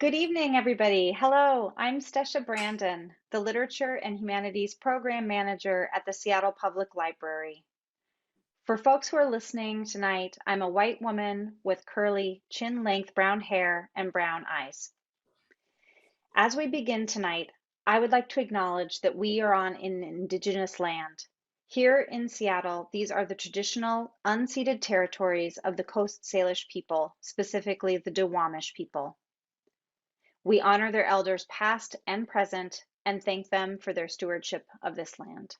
Good evening, everybody. Hello, I'm Stesha Brandon, the Literature and Humanities Program Manager at the Seattle Public Library. For folks who are listening tonight, I'm a white woman with curly, chin-length brown hair and brown eyes. As we begin tonight, I would like to acknowledge that we are on an Indigenous land. Here in Seattle, these are the traditional, unceded territories of the Coast Salish people, specifically the Duwamish people. We honor their elders past and present and thank them for their stewardship of this land.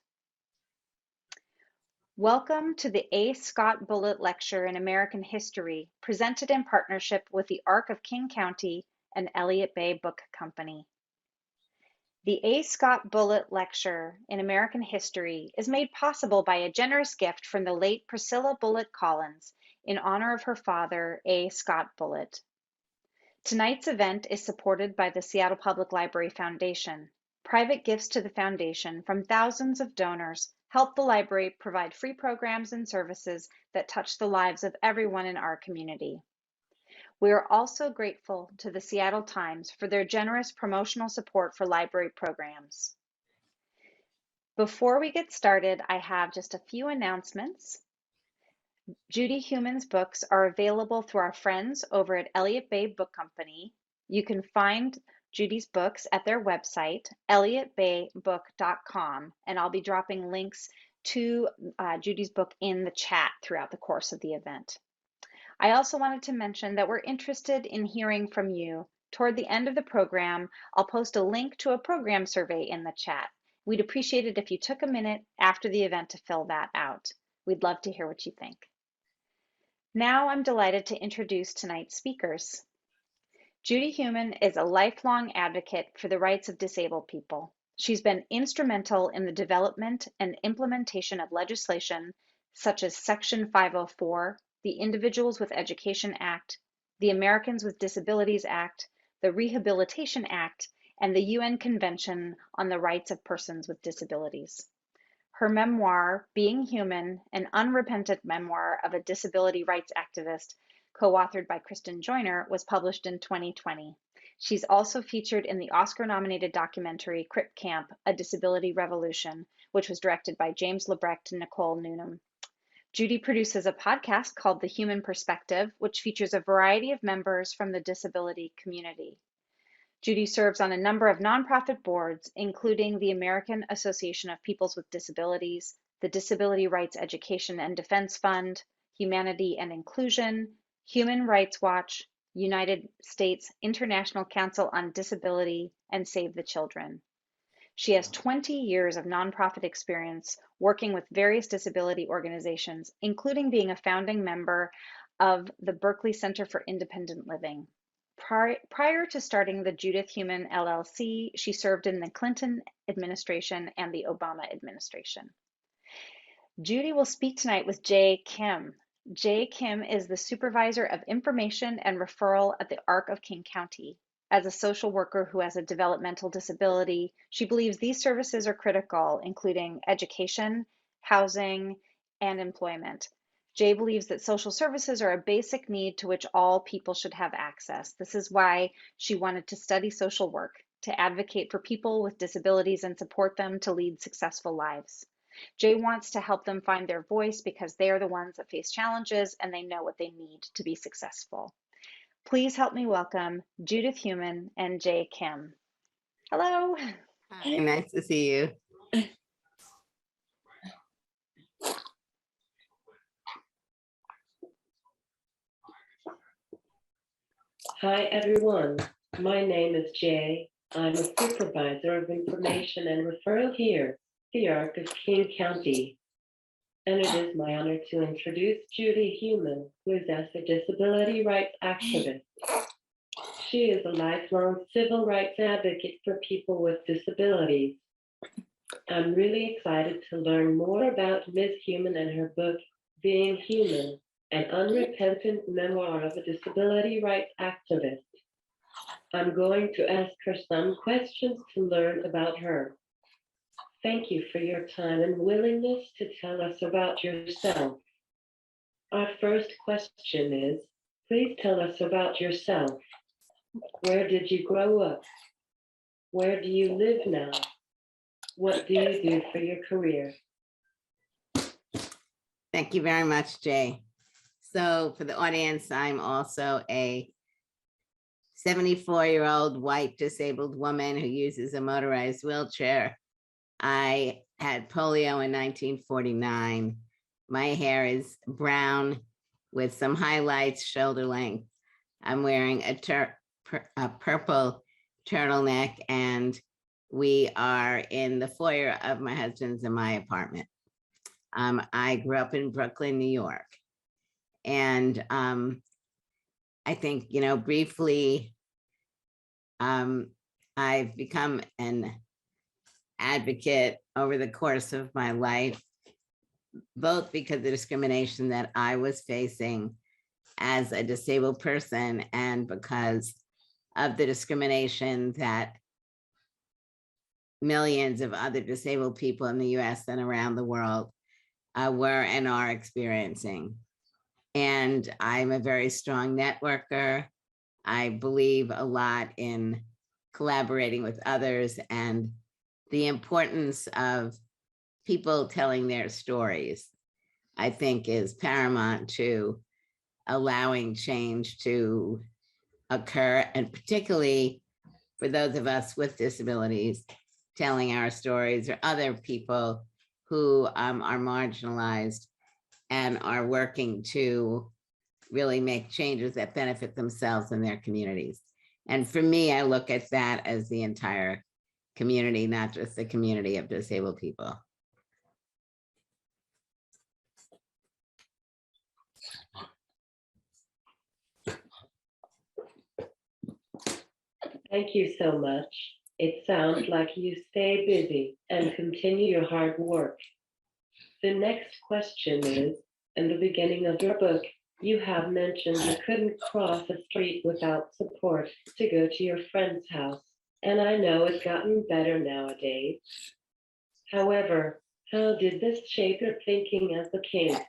Welcome to the A. Scott Bullitt Lecture in American History, presented in partnership with the Arc of King County and Elliott Bay Book Company. The A. Scott Bullitt Lecture in American History is made possible by a generous gift from the late Priscilla Bullitt Collins in honor of her father, A. Scott Bullitt. Tonight's event is supported by the Seattle Public Library Foundation. Private gifts to the foundation from thousands of donors help the library provide free programs and services that touch the lives of everyone in our community. We are also grateful to the Seattle Times for their generous promotional support for library programs. Before we get started, I have just a few announcements. Judy Heumann's books are available through our friends over at Elliott Bay Book Company. You can find Judy's books at their website, elliottbaybook.com, and I'll be dropping links to Judy's book in the chat throughout the course of the event. I also wanted to mention that we're interested in hearing from you. Toward the end of the program, I'll post a link to a program survey in the chat. We'd appreciate it if you took a minute after the event to fill that out. We'd love to hear what you think. Now I'm delighted to introduce tonight's speakers. Judy Heumann is a lifelong advocate for the rights of disabled people. She's been instrumental in the development and implementation of legislation such as Section 504, the Individuals with Education Act, the Americans with Disabilities Act, the Rehabilitation Act, and the UN Convention on the Rights of Persons with Disabilities. Her memoir, Being Human, an unrepentant memoir of a disability rights activist, co-authored by Kristen Joyner, was published in 2020. She's also featured in the Oscar-nominated documentary Crip Camp, A Disability Revolution, which was directed by James Lebrecht and Nicole Newnham. Judy produces a podcast called The Human Perspective, which features a variety of members from the disability community. Judy serves on a number of nonprofit boards, including the American Association of Peoples with Disabilities, the Disability Rights Education and Defense Fund, Humanity and Inclusion, Human Rights Watch, United States International Council on Disability, and Save the Children. She has 20 years of nonprofit experience working with various disability organizations, including being a founding member of the Berkeley Center for Independent Living. Prior to starting the Judith Heumann LLC, she served in the Clinton administration and the Obama administration. Judy will speak tonight with Jay Kim. Jay Kim is the Supervisor of Information and Referral at the Arc of King County. As a social worker who has a developmental disability, she believes these services are critical, including education, housing, and employment. Jay believes that social services are a basic need to which all people should have access. This is why she wanted to study social work, to advocate for people with disabilities and support them to lead successful lives. Jay wants to help them find their voice because they are the ones that face challenges and they know what they need to be successful. Please help me welcome Judith Heumann and Jay Kim. Hello. Hi, nice to see you. Hi, everyone. My name is Jay. I'm a supervisor of information and referral here, the Arc of King County. And it is my honor to introduce Judy Heumann, who is a disability rights activist. She is a lifelong civil rights advocate for people with disabilities. I'm really excited to learn more about Ms. Heumann and her book, Being Human, an unrepentant memoir of a disability rights activist. I'm going to ask her some questions to learn about her. Thank you for your time and willingness to tell us about yourself. Our first question is, please tell us about yourself. Where did you grow up? Where do you live now? What do you do for your career? Thank you very much, Jay. So for the audience, I'm also a 74-year-old white disabled woman who uses a motorized wheelchair. I had polio in 1949. My hair is brown with some highlights, shoulder length. I'm wearing a purple turtleneck, and we are in the foyer of my husband's and my apartment. I grew up in Brooklyn, New York. And I think, briefly, I've become an advocate over the course of my life, both because of the discrimination that I was facing as a disabled person and because of the discrimination that millions of other disabled people in the US and around the world were and are experiencing. And I'm a very strong networker. I believe a lot in collaborating with others and the importance of people telling their stories, I think, is paramount to allowing change to occur, and particularly for those of us with disabilities, telling our stories, or other people who are marginalized and are working to really make changes that benefit themselves and their communities. And for me, I look at that as the entire community, not just the community of disabled people. Thank you so much. It sounds like you stay busy and continue your hard work. The next question is, in the beginning of your book, you have mentioned you couldn't cross a street without support to go to your friend's house. And I know it's gotten better nowadays. However, how did this shape your thinking as a kid?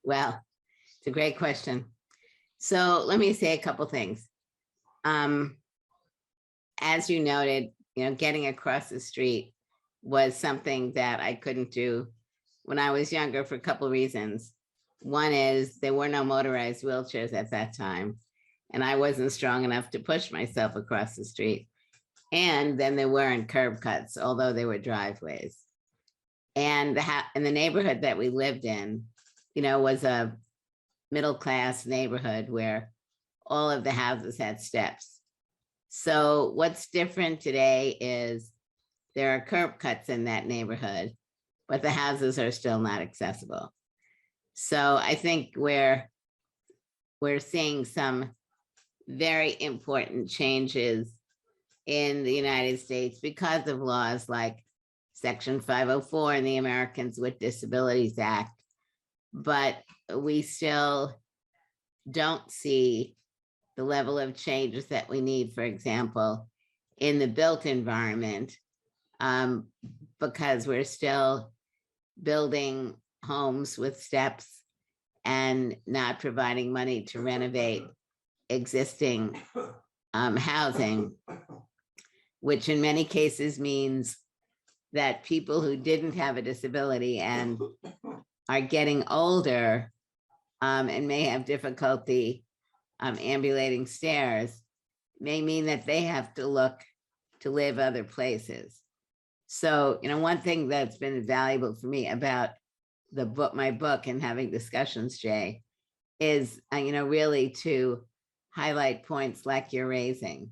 Well, it's a great question. So let me say a couple things. As you noted, getting across the street was something that I couldn't do when I was younger for a couple of reasons. One is there were no motorized wheelchairs at that time, and I wasn't strong enough to push myself across the street. And then there weren't curb cuts, although there were driveways. And the neighborhood that we lived in, was a middle-class neighborhood where all of the houses had steps. So what's different today is there are curb cuts in that neighborhood, but the houses are still not accessible. So I think we're seeing some very important changes in the United States because of laws like Section 504 and the Americans with Disabilities Act. But we still don't see the level of changes that we need, for example, in the built environment, because we're still building homes with steps and not providing money to renovate existing housing, which in many cases means that people who didn't have a disability and are getting older and may have difficulty ambulating stairs may mean that they have to look to live other places. So, one thing that's been valuable for me about my book and having discussions, Jay, is, really to highlight points like you're raising,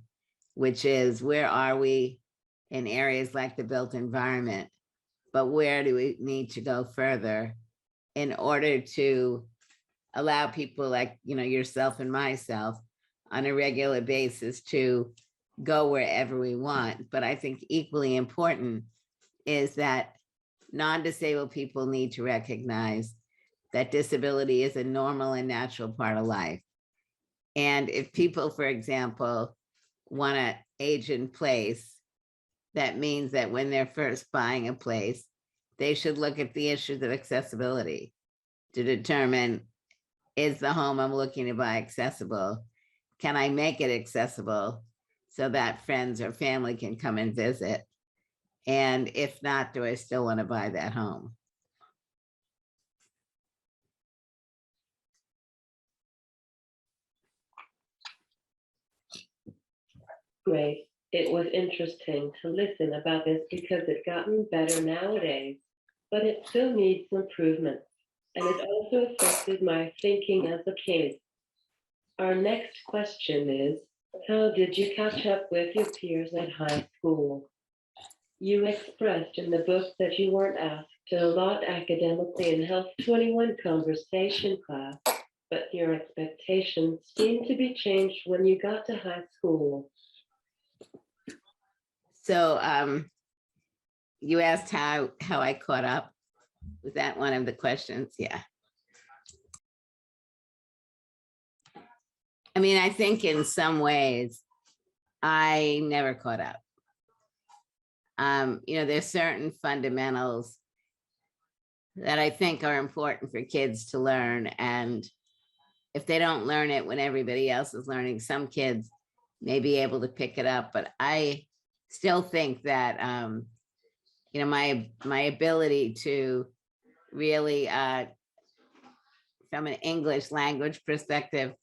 which is where are we in areas like the built environment, but where do we need to go further in order to allow people like, yourself and myself on a regular basis to go wherever we want. But I think equally important is that non-disabled people need to recognize that disability is a normal and natural part of life. And if people, for example, want to age in place, that means that when they're first buying a place, they should look at the issues of accessibility to determine, is the home I'm looking to buy accessible can I make it accessible so that friends or family can come and visit? And if not, do I still want to buy that home? Grace, it was interesting to listen about this because it's gotten better nowadays, but it still needs improvement. And it also affected my thinking as a kid. Our next question is, how did you catch up with your peers at high school? You expressed in the book that you weren't asked to a lot academically in Health 21 conversation class, but your expectations seemed to be changed when you got to high school. So you asked how I caught up. Was that one of the questions? Yeah. I mean, I think in some ways I never caught up. There's certain fundamentals that I think are important for kids to learn. And if they don't learn it when everybody else is learning, some kids may be able to pick it up. But I still think that, my ability to really, from an English language perspective,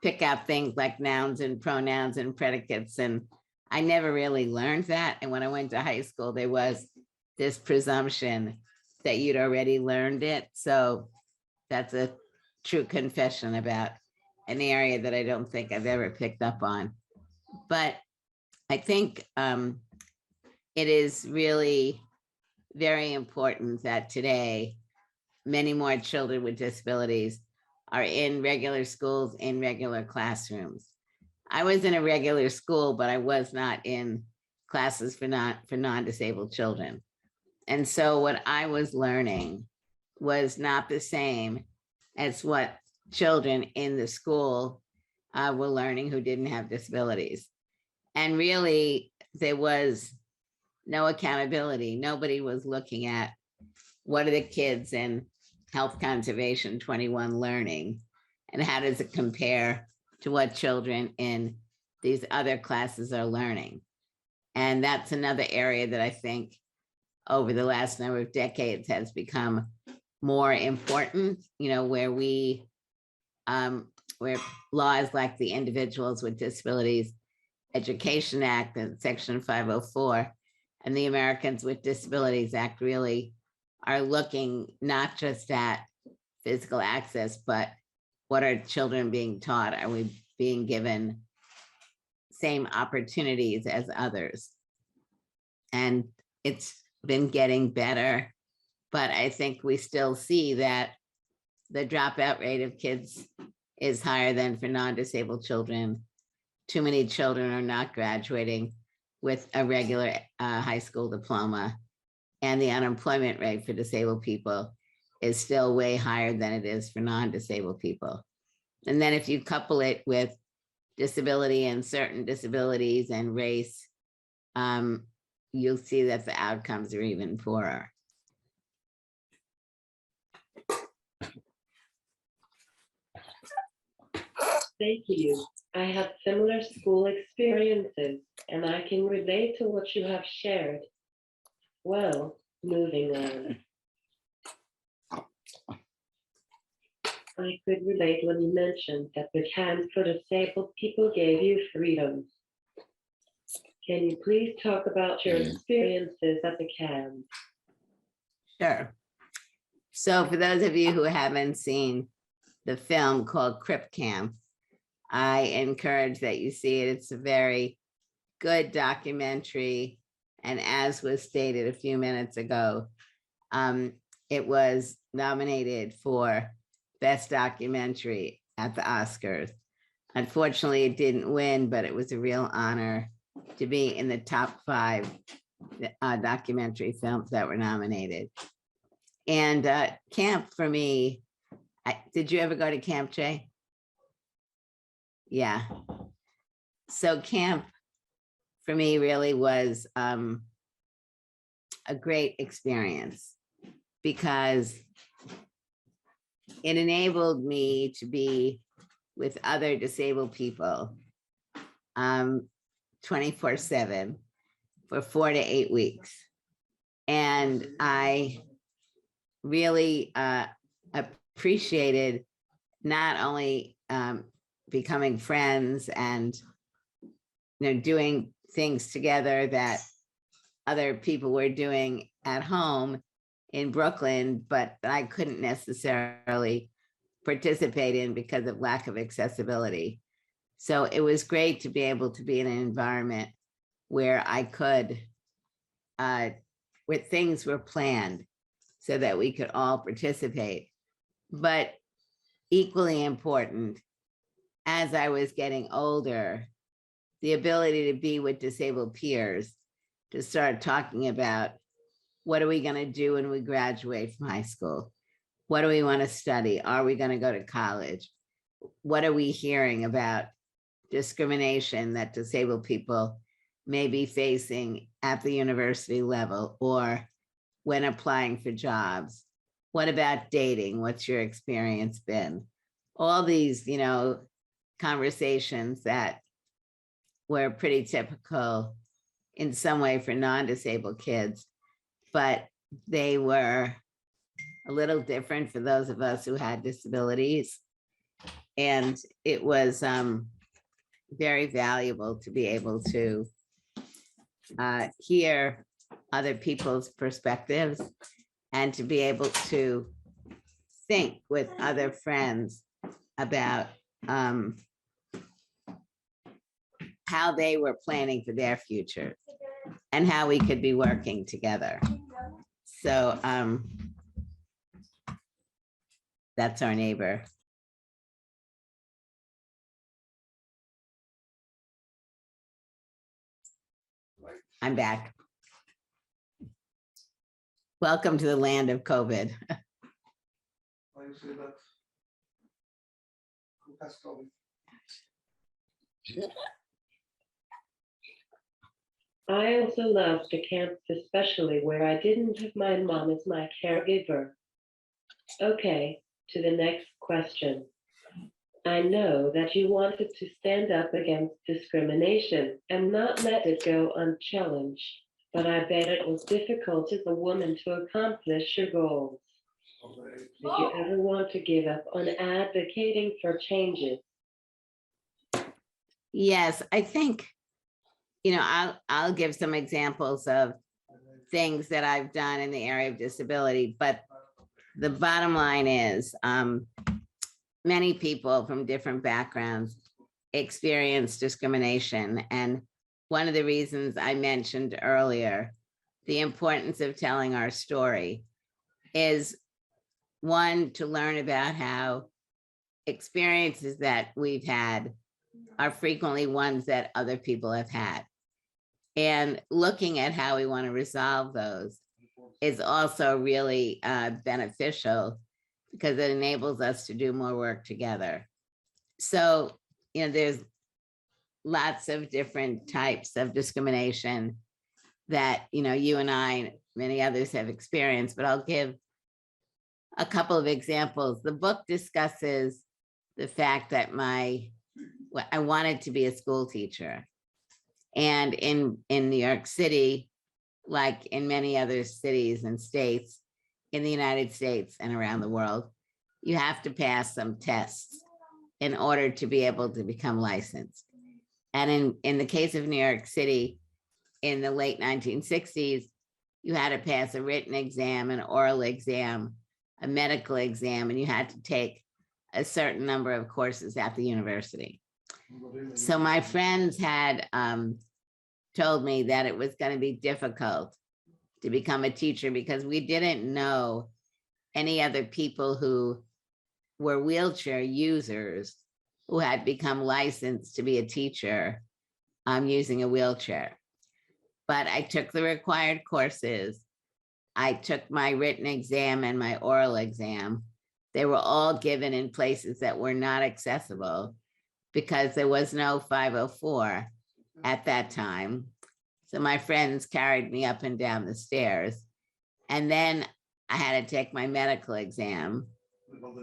pick out things like nouns and pronouns and predicates. And I never really learned that. And when I went to high school, there was this presumption that you'd already learned it. So that's a true confession about an area that I don't think I've ever picked up on. But I think it is really very important that today, many more children with disabilities are in regular schools, in regular classrooms. I was in a regular school, but I was not in classes for non-disabled children. And so what I was learning was not the same as what children in the school were learning who didn't have disabilities. And really, there was no accountability. Nobody was looking at what are the kids in Health Conservation 21 learning, and how does it compare to what children in these other classes are learning. And that's another area that I think over the last number of decades has become more important, where where laws like the Individuals with Disabilities Education Act and Section 504 and the Americans with Disabilities Act really are looking not just at physical access, but what are children being taught? Are we being given same opportunities as others? And it's been getting better, but I think we still see that the dropout rate of kids is higher than for non-disabled children. Too many children are not graduating with a regular high school diploma. And the unemployment rate for disabled people is still way higher than it is for non-disabled people. And then if you couple it with disability and certain disabilities and race, you'll see that the outcomes are even poorer. Thank you. I have similar school experiences, and I can relate to what you have shared. Well, moving on. I could relate when you mentioned that the camp for disabled people gave you freedom. Can you please talk about your experiences at the camp? Sure. So for those of you who haven't seen the film called Crip Camp, I encourage that you see it. It's a very good documentary. And as was stated a few minutes ago, it was nominated for Best Documentary at the Oscars. Unfortunately, it didn't win, but it was a real honor to be in the top 5 documentary films that were nominated. And camp for me, did you ever go to Camp, Jay? Yeah. So camp for me really was a great experience because it enabled me to be with other disabled people 24/7 for 4 to 8 weeks. And I really appreciated not only becoming friends and doing things together that other people were doing at home in Brooklyn, but I couldn't necessarily participate in because of lack of accessibility. So it was great to be able to be in an environment where I could, where things were planned so that we could all participate. But equally important, as I was getting older, the ability to be with disabled peers, to start talking about what are we going to do when we graduate from high school? What do we want to study? Are we going to go to college? What are we hearing about discrimination that disabled people may be facing at the university level or when applying for jobs? What about dating? What's your experience been? All these, conversations that were pretty typical in some way for non-disabled kids, but they were a little different for those of us who had disabilities. And it was very valuable to be able to hear other people's perspectives and to be able to think with other friends about how they were planning for their future and how we could be working together. So that's our neighbor. I'm back. Welcome to the land of COVID. I also loved the camps, especially where I didn't have my mom as my caregiver. Okay, to the next question. I know that you wanted to stand up against discrimination and not let it go unchallenged, but I bet it was difficult as a woman to accomplish your goals. Did you ever want to give up on advocating for changes? Yes, I think, I'll give some examples of things that I've done in the area of disability, but the bottom line is many people from different backgrounds experience discrimination. And one of the reasons I mentioned earlier, the importance of telling our story is, one, to learn about how experiences that we've had are frequently ones that other people have had. And looking at how we want to resolve those is also really beneficial because it enables us to do more work together. So, there's lots of different types of discrimination that, you and I, many others have experienced, but I'll give a couple of examples. The book discusses the fact that I wanted to be a school teacher. And in New York City, like in many other cities and states in the United States and around the world, you have to pass some tests in order to be able to become licensed. And in the case of New York City, in the late 1960s, you had to pass a written exam, an oral exam, a medical exam, and you had to take a certain number of courses at the university. So my friends had told me that it was going to be difficult to become a teacher because we didn't know any other people who were wheelchair users who had become licensed to be a teacher using a wheelchair. But I took the required courses. I took my written exam and my oral exam. They were all given in places that were not accessible because there was no 504 at that time. So my friends carried me up and down the stairs. And then I had to take my medical exam.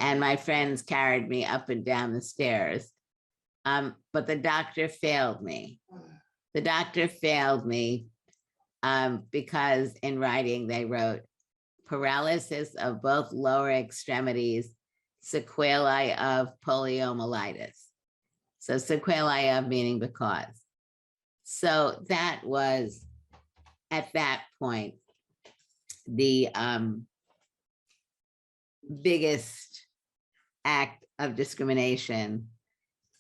and my friends carried me up and down the stairs. But the doctor failed me. The doctor failed me because in writing they wrote paralysis of both lower extremities, sequelae of poliomyelitis. So sequelae of meaning because. So that was, at that point, the biggest act of discrimination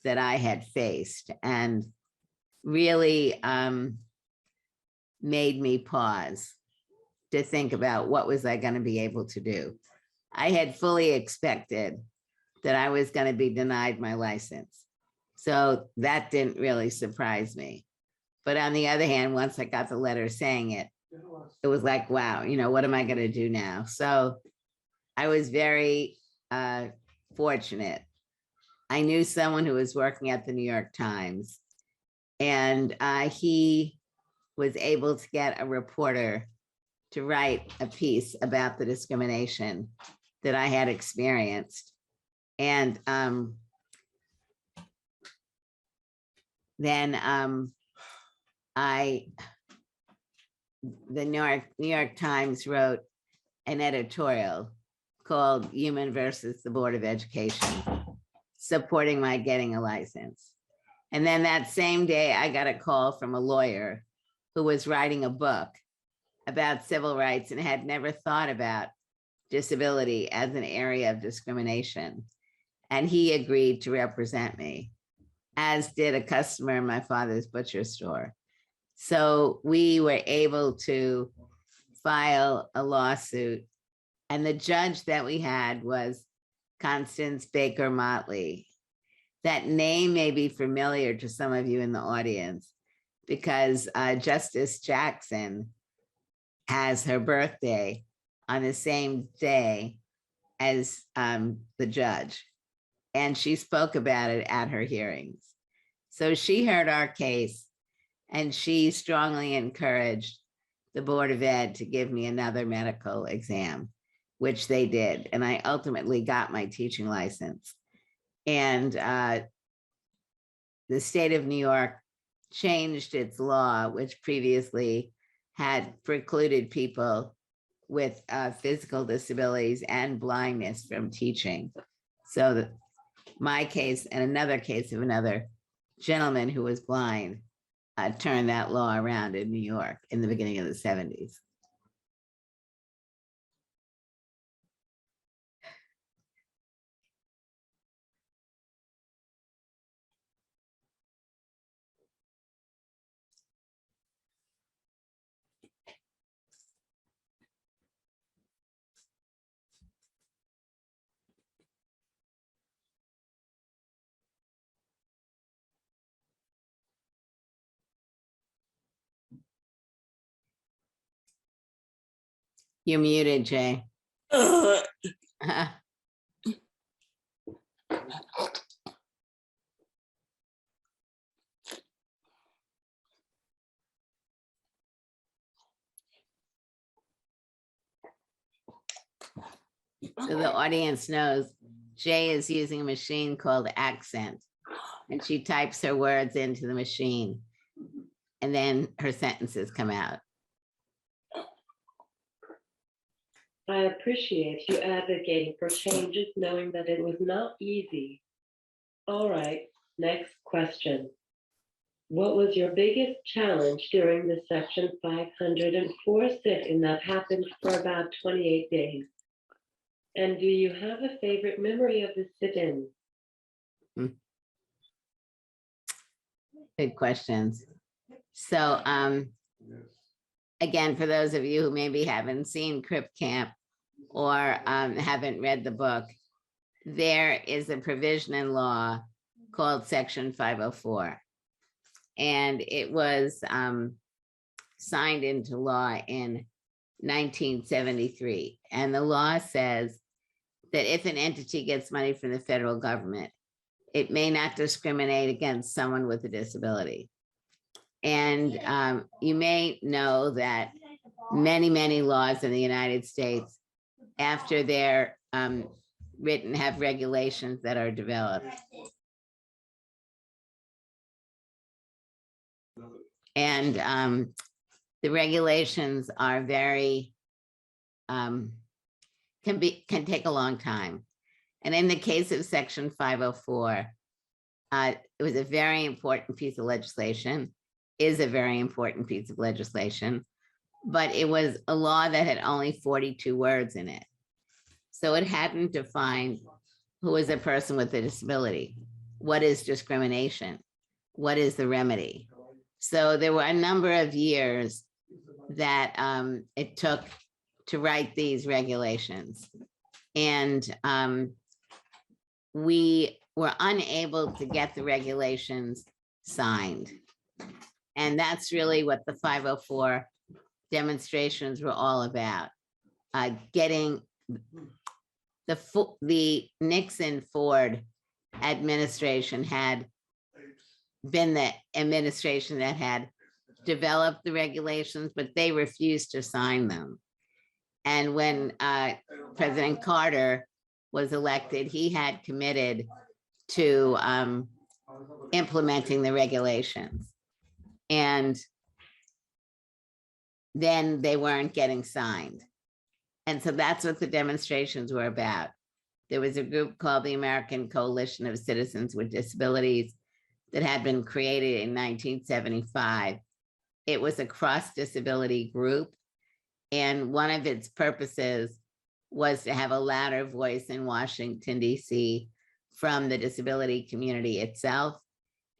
that I had faced, and really made me pause to think about what was I going to be able to do. I had fully expected that I was going to be denied my license. So that didn't really surprise me. But on the other hand, once I got the letter saying it, it was like, wow, you know, what am I going to do now? So I was very fortunate. I knew someone who was working at the New York Times, and he was able to get a reporter to write a piece about the discrimination that I had experienced. And then the New York Times wrote an editorial called Human versus the Board of Education, supporting my getting a license. And then that same day, I got a call from a lawyer who was writing a book about civil rights and had never thought about disability as an area of discrimination. And he agreed to represent me, as did a customer in my father's butcher store. So we were able to file a lawsuit. And the judge that we had was Constance Baker Motley. That name may be familiar to some of you in the audience because Justice Jackson has her birthday on the same day as the judge. And she spoke about it at her hearings. So she heard our case and she strongly encouraged the Board of Ed to give me another medical exam, which they did. And I ultimately got my teaching license. And the state of New York changed its law, which previously had precluded people with physical disabilities and blindness from teaching. So my case and another case of another gentleman who was blind turned that law around in New York in the beginning of the 70s. You're muted, Jay. So the audience knows Jay is using a machine called Accent, and she types her words into the machine, and then her sentences come out. I appreciate you advocating for changes, knowing that it was not easy. All right, next question. What was your biggest challenge during the Section 504 sit-in that happened for about 28 days? And do you have a favorite memory of the sit-in? Good questions. So again, for those of you who maybe haven't seen Crip Camp or haven't read the book, there is a provision in law called Section 504. And it was signed into law in 1973. And the law says that if an entity gets money from the federal government, it may not discriminate against someone with a disability. And you may know that many, many laws in the United States, after their have regulations that are developed. And the regulations are very, can take a long time. And in the case of Section 504, it was a very important piece of legislation, is a very important piece of legislation, but it was a law that had only 42 words in it. So it hadn't defined who is a person with a disability, what is discrimination, what is the remedy. So there were a number of years that it took to write these regulations. And we were unable to get the regulations signed. And that's really what the 504 demonstrations were all about. Getting the Nixon-Ford administration had been the administration that had developed the regulations, but they refused to sign them. And when President Carter was elected, he had committed to implementing the regulations. And then they weren't getting signed. And so that's what the demonstrations were about. There was a group called the American Coalition of Citizens with Disabilities that had been created in 1975. It was a cross-disability group, and one of its purposes was to have a louder voice in Washington, D.C. from the disability community itself,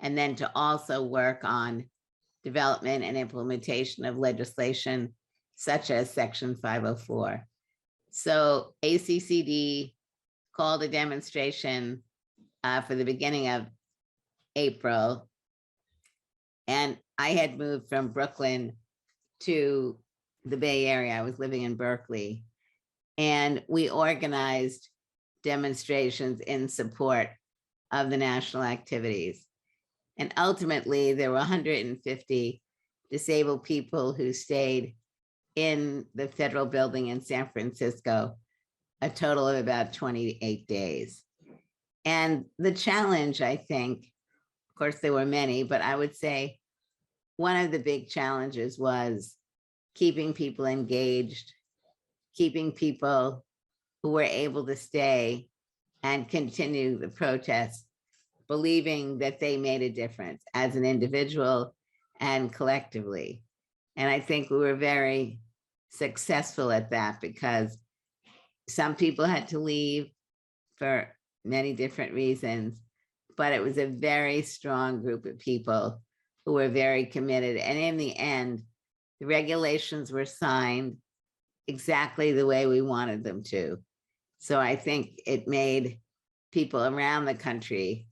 and then to also work on development and implementation of legislation such as Section 504. So ACCD called a demonstration for the beginning of April. And I had moved from Brooklyn to the Bay Area. I was living in Berkeley. And we organized demonstrations in support of the national activities. And ultimately, there were 150 disabled people who stayed in the federal building in San Francisco, a total of about 28 days. And the challenge, I think, of course, there were many, but I would say one of the big challenges was keeping people engaged, keeping people who were able to stay and continue the protest, believing that they made a difference as an individual and collectively. And I think we were very successful at that because some people had to leave for many different reasons, but it was a very strong group of people who were very committed. And in the end, the regulations were signed exactly the way we wanted them to. So I think it made people around the country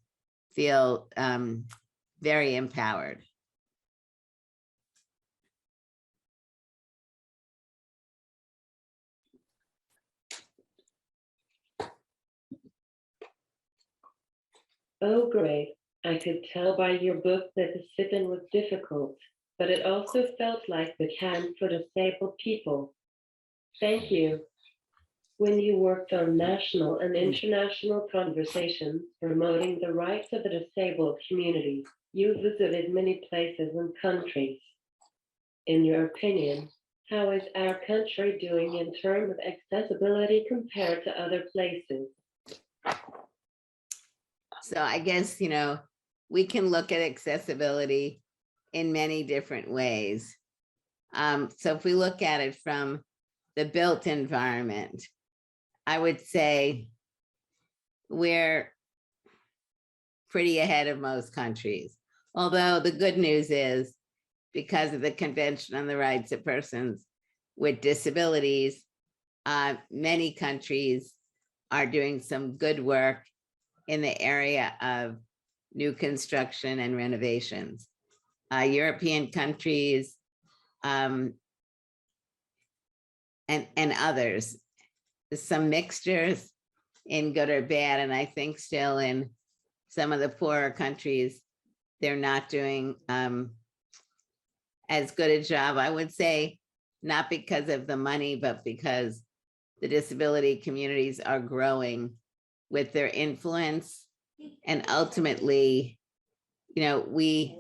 feel very empowered. Oh, great. I could tell by your book that the sit-in was difficult, but it also felt like the camp for disabled people. Thank you. When you worked on national and international conversations promoting the rights of the disabled community, you visited many places and countries. In your opinion, how is our country doing in terms of accessibility compared to other places? So I guess, we can look at accessibility in many different ways. So if we look at it from the built environment, I would say we're pretty ahead of most countries. Although the good news is, because of the Convention on the Rights of Persons with Disabilities, many countries are doing some good work in the area of new construction and renovations. European countries and others. Some mixtures in good or bad, and I think still in some of the poorer countries, they're not doing as good a job. I would say not because of the money, but because the disability communities are growing with their influence. And ultimately, we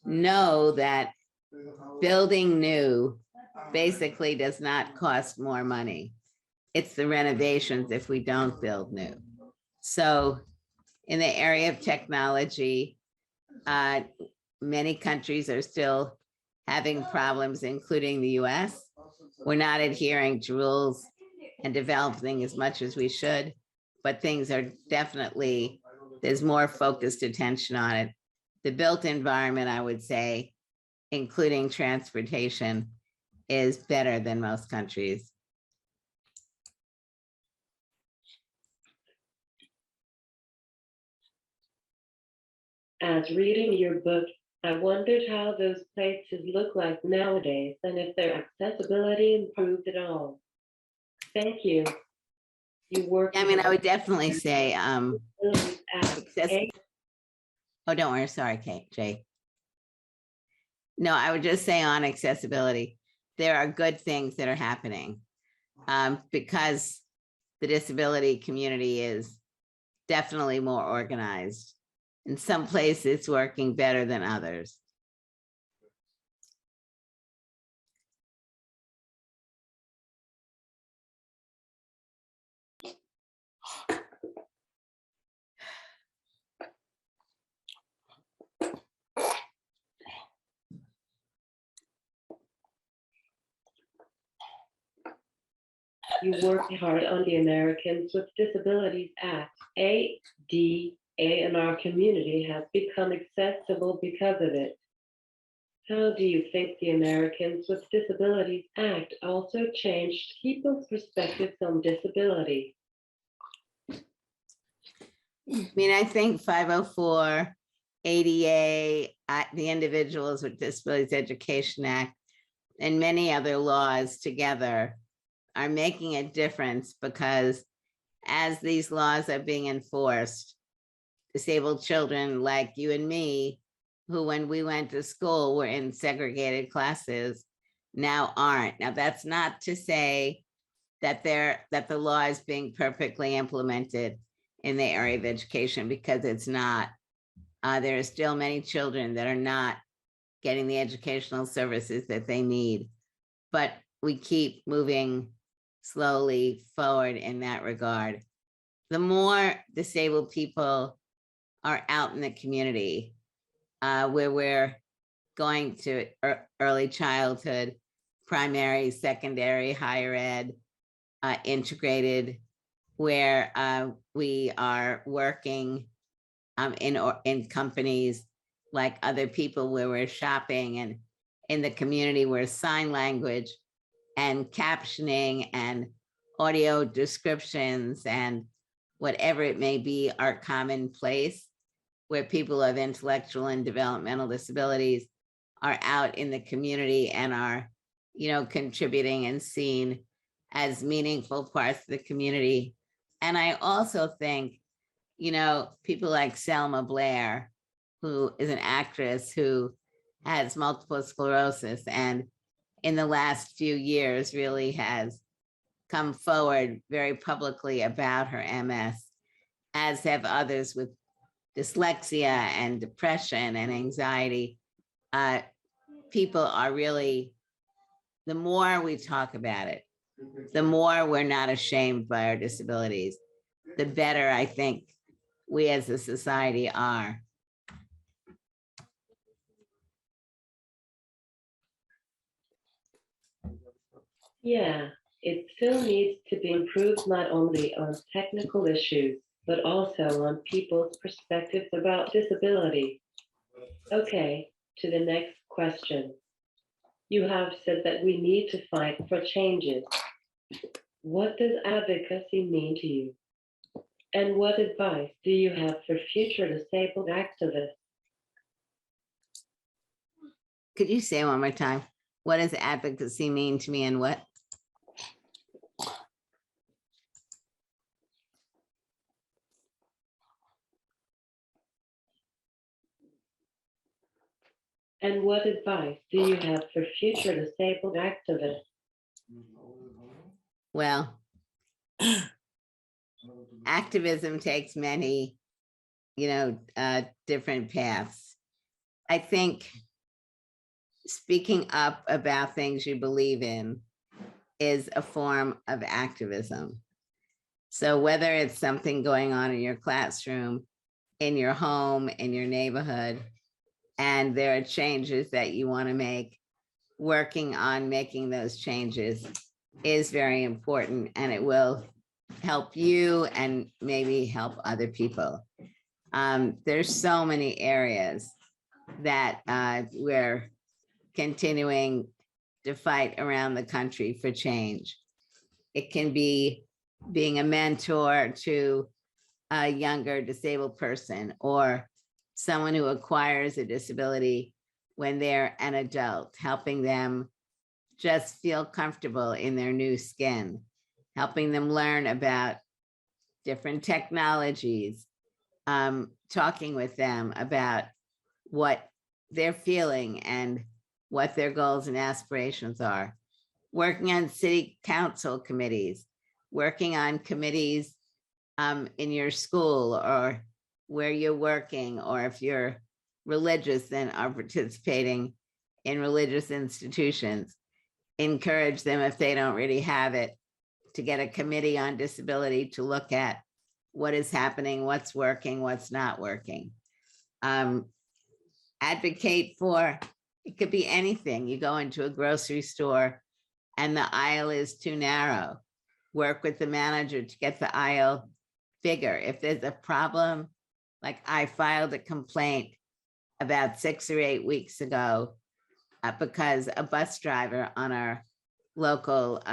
know that building new basically does not cost more money. It's the renovations if we don't build new. So in the area of technology, many countries are still having problems, including the US. We're not adhering to rules and developing as much as we should, but things are definitely, there's more focused attention on it. The built environment, I would say, including transportation, is better than most countries. As reading your book, I wondered how those places look like nowadays and if their accessibility improved at all. Thank you. You work. I mean, I would definitely say, oh, don't worry, sorry, Kate, Jay. No, I would just say on accessibility, there are good things that are happening because the disability community is definitely more organized. In some places, it's working better than others. You work hard on the Americans with Disabilities Act. ADA in our community has become accessible because of it. How do you think the Americans with Disabilities Act also changed people's perspectives on disability? I mean, I think 504, ADA, the Individuals with Disabilities Education Act, and many other laws together are making a difference because as these laws are being enforced, disabled children like you and me, who when we went to school were in segregated classes, now aren't. Now, that's not to say that the law is being perfectly implemented in the area of education, because it's not. There are still many children that are not getting the educational services that they need, but we keep moving slowly forward in that regard. The more disabled people are out in the community, where we're going to early childhood, primary, secondary, higher ed, integrated, where we are working in companies like other people, where we're shopping, and in the community where sign language and captioning and audio descriptions and whatever it may be are commonplace, where people of intellectual and developmental disabilities are out in the community and are, contributing and seen as meaningful parts of the community. And I also think, people like Selma Blair, who is an actress who has multiple sclerosis, and in the last few years really has come forward very publicly about her MS, as have others with dyslexia and depression and anxiety. People are really, the more we talk about it, the more we're not ashamed by our disabilities, the better I think we as a society are. Yeah, it still needs to be improved not only on technical issues, but also on people's perspectives about disability. Okay, to the next question. You have said that we need to fight for changes. What does advocacy mean to you? And what advice do you have for future disabled activists? Could you say one more time? What does advocacy mean to me, and what? And what advice do you have for future disabled activists? Well, activism takes many, different paths. I think speaking up about things you believe in is a form of activism. So whether it's something going on in your classroom, in your home, in your neighborhood, and there are changes that you want to make, working on making those changes is very important, and it will help you and maybe help other people. There's so many areas that we're continuing to fight around the country for change. It can be being a mentor to a younger disabled person or someone who acquires a disability when they're an adult, helping them just feel comfortable in their new skin, helping them learn about different technologies, talking with them about what they're feeling and what their goals and aspirations are, working on city council committees, working on committees in your school or where you're working, or if you're religious, then are participating in religious institutions. Encourage them, if they don't really have it, to get a committee on disability to look at what is happening, what's working, what's not working. Advocate for, it could be anything. You go into a grocery store and the aisle is too narrow. Work with the manager to get the aisle bigger. If there's a problem, like I filed a complaint about 6 or 8 weeks ago because a bus driver on our local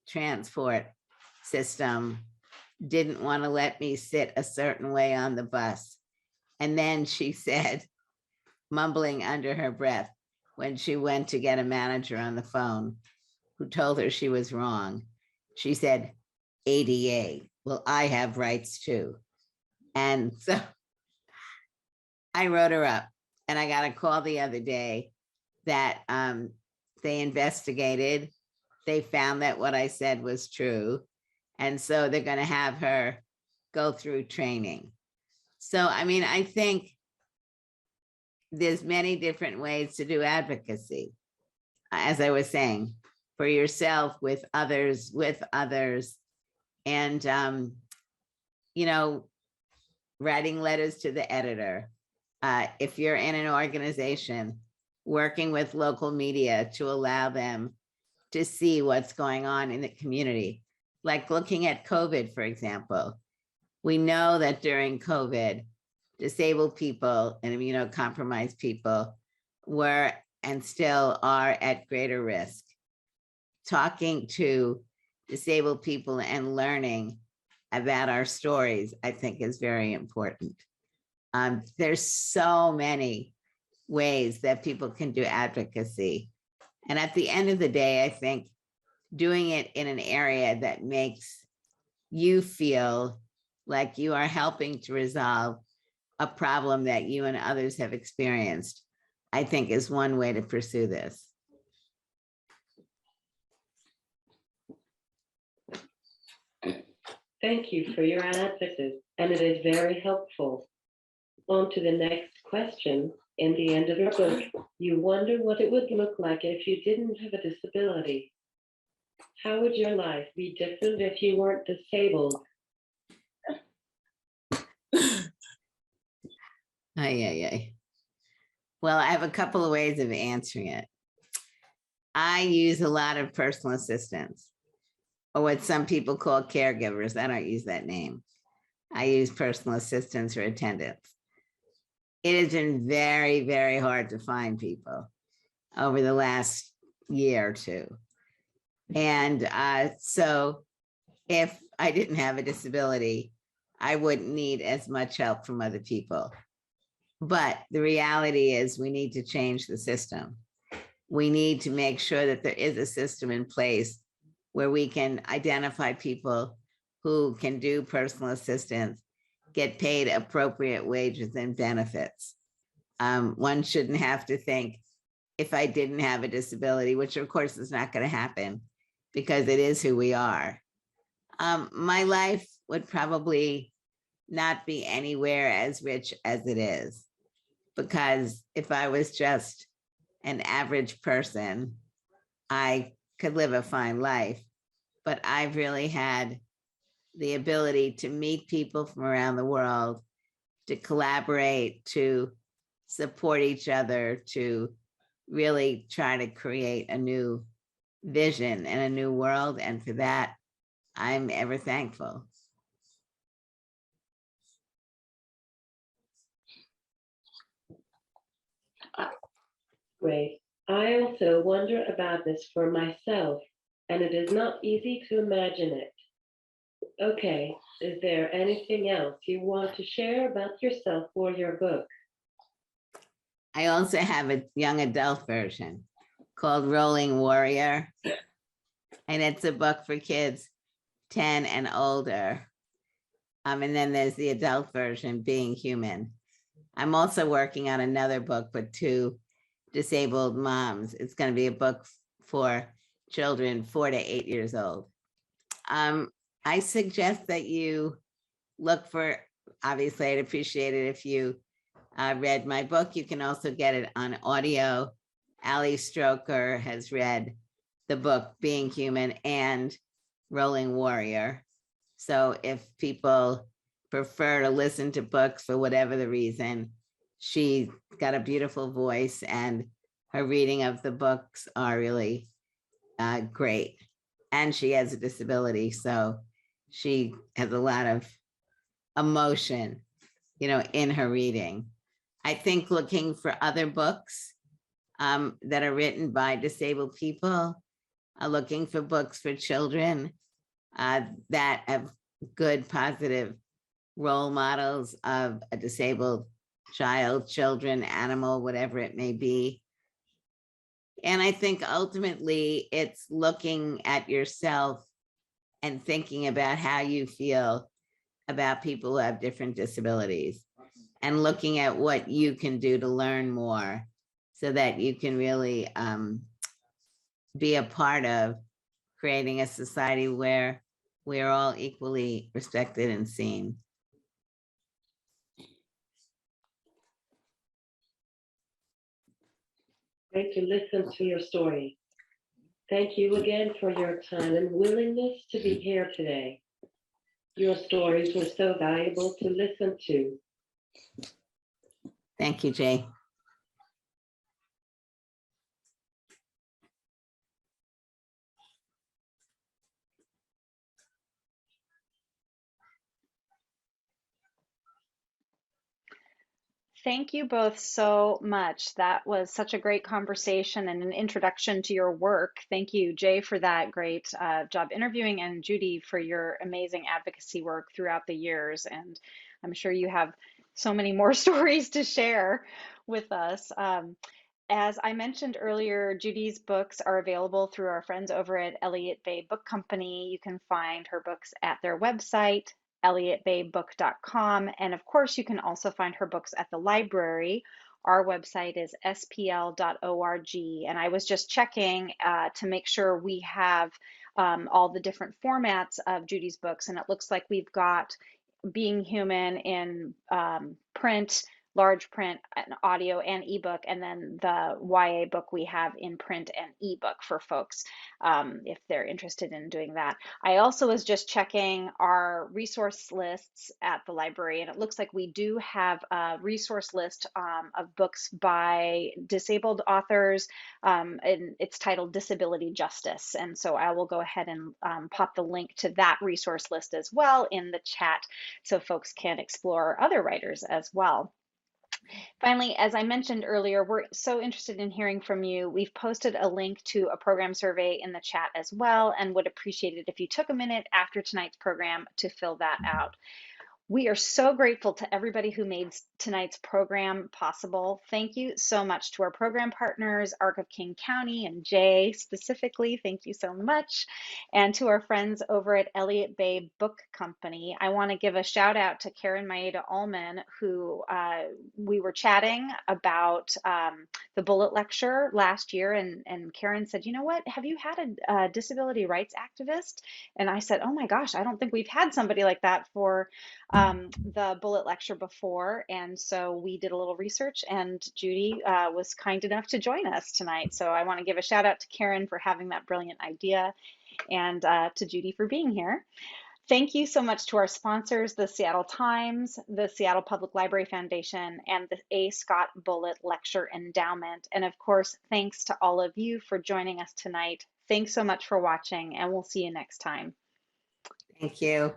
transport system didn't want to let me sit a certain way on the bus. And then she said, mumbling under her breath, when she went to get a manager on the phone who told her she was wrong, she said, ADA, well, I have rights too. And so I wrote her up, and I got a call the other day that they investigated. They found that what I said was true. And so they're going to have her go through training. So, I mean, I think there's many different ways to do advocacy. As I was saying, for yourself, with others, and, writing letters to the editor. If you're in an organization, working with local media to allow them to see what's going on in the community. Like looking at COVID, for example. We know that during COVID, disabled people and immunocompromised people were and still are at greater risk. Talking to disabled people and learning about our stories, I think, is very important. There's so many ways that people can do advocacy. And at the end of the day, I think doing it in an area that makes you feel like you are helping to resolve a problem that you and others have experienced, I think is one way to pursue this. Thank you for your answers, and it is very helpful. On to the next question. In the end of your book, you wonder what it would look like if you didn't have a disability. How would your life be different if you weren't disabled? Well, I have a couple of ways of answering it. I use a lot of personal assistants, or what some people call caregivers. I don't use that name. I use personal assistants or attendants. It has been very, very hard to find people over the last year or two. And so if I didn't have a disability, I wouldn't need as much help from other people. But the reality is we need to change the system. We need to make sure that there is a system in place where we can identify people who can do personal assistance, get paid appropriate wages and benefits. One shouldn't have to think, if I didn't have a disability, which of course is not going to happen because it is who we are. My life would probably not be anywhere as rich as it is. Because if I was just an average person, I could live a fine life. But I've really had the ability to meet people from around the world, to collaborate, to support each other, to really try to create a new vision and a new world. And for that, I'm ever thankful. Great. I also wonder about this for myself, and it is not easy to imagine it. Okay, is there anything else you want to share about yourself or your book? I also have a young adult version called Rolling Warrior. And it's a book for kids 10 and older. And then there's the adult version, Being Human. I'm also working on another book with 2 disabled moms. It's going to be a book for children 4 to 8 years old. I suggest that you look for, obviously, I'd appreciate it if you read my book. You can also get it on audio. Ali Stroker has read the book Being Human and Rolling Warrior. So if people prefer to listen to books for whatever the reason, she's got a beautiful voice and her reading of the books are really great. And she has a disability, so she has a lot of emotion, in her reading. I think looking for other books that are written by disabled people, looking for books for children that have good, positive role models of a disabled child, children, animal, whatever it may be. And I think ultimately it's looking at yourself and thinking about how you feel about people who have different disabilities and looking at what you can do to learn more so that you can really be a part of creating a society where we're all equally respected and seen. Great to listen to your story. Thank you again for your time and willingness to be here today. Your stories were so valuable to listen to. Thank you, Jay. Thank you both so much. That was such a great conversation and an introduction to your work. Thank you, Jay, for that great job interviewing, and Judy for your amazing advocacy work throughout the years. And I'm sure you have so many more stories to share with us. As I mentioned earlier, Judy's books are available through our friends over at Elliott Bay Book Company. You can find her books at their website, elliottbaybook.com. And of course, you can also find her books at the library. Our website is spl.org. And I was just checking to make sure we have all the different formats of Judy's books. And it looks like we've got Being Human in print, large print, and audio, and ebook, and then the YA book we have in print and ebook for folks if they're interested in doing that. I also was just checking our resource lists at the library, and it looks like we do have a resource list of books by disabled authors, and it's titled Disability Justice. And so I will go ahead and pop the link to that resource list as well in the chat so folks can explore other writers as well. Finally, as I mentioned earlier, we're so interested in hearing from you. We've posted a link to a program survey in the chat as well, and would appreciate it if you took a minute after tonight's program to fill that out. We are so grateful to everybody who made tonight's program possible. Thank you so much to our program partners, Arc of King County and Jay specifically. Thank you so much. And to our friends over at Elliott Bay Book Company. I want to give a shout out to Karen Maeda Ullman, who we were chatting about the Bullet Lecture last year. And Karen said, you know what, have you had a disability rights activist? And I said, oh my gosh, I don't think we've had somebody like that for the Bullet Lecture before. And so we did a little research, and Judy was kind enough to join us tonight. So I want to give a shout out to Karen for having that brilliant idea, and to Judy for being here. Thank you so much to our sponsors, the Seattle Times, the Seattle Public Library Foundation, and the A. Scott Bullet Lecture Endowment. And of course, thanks to all of you for joining us tonight. Thanks so much for watching, and we'll see you next time. Thank you.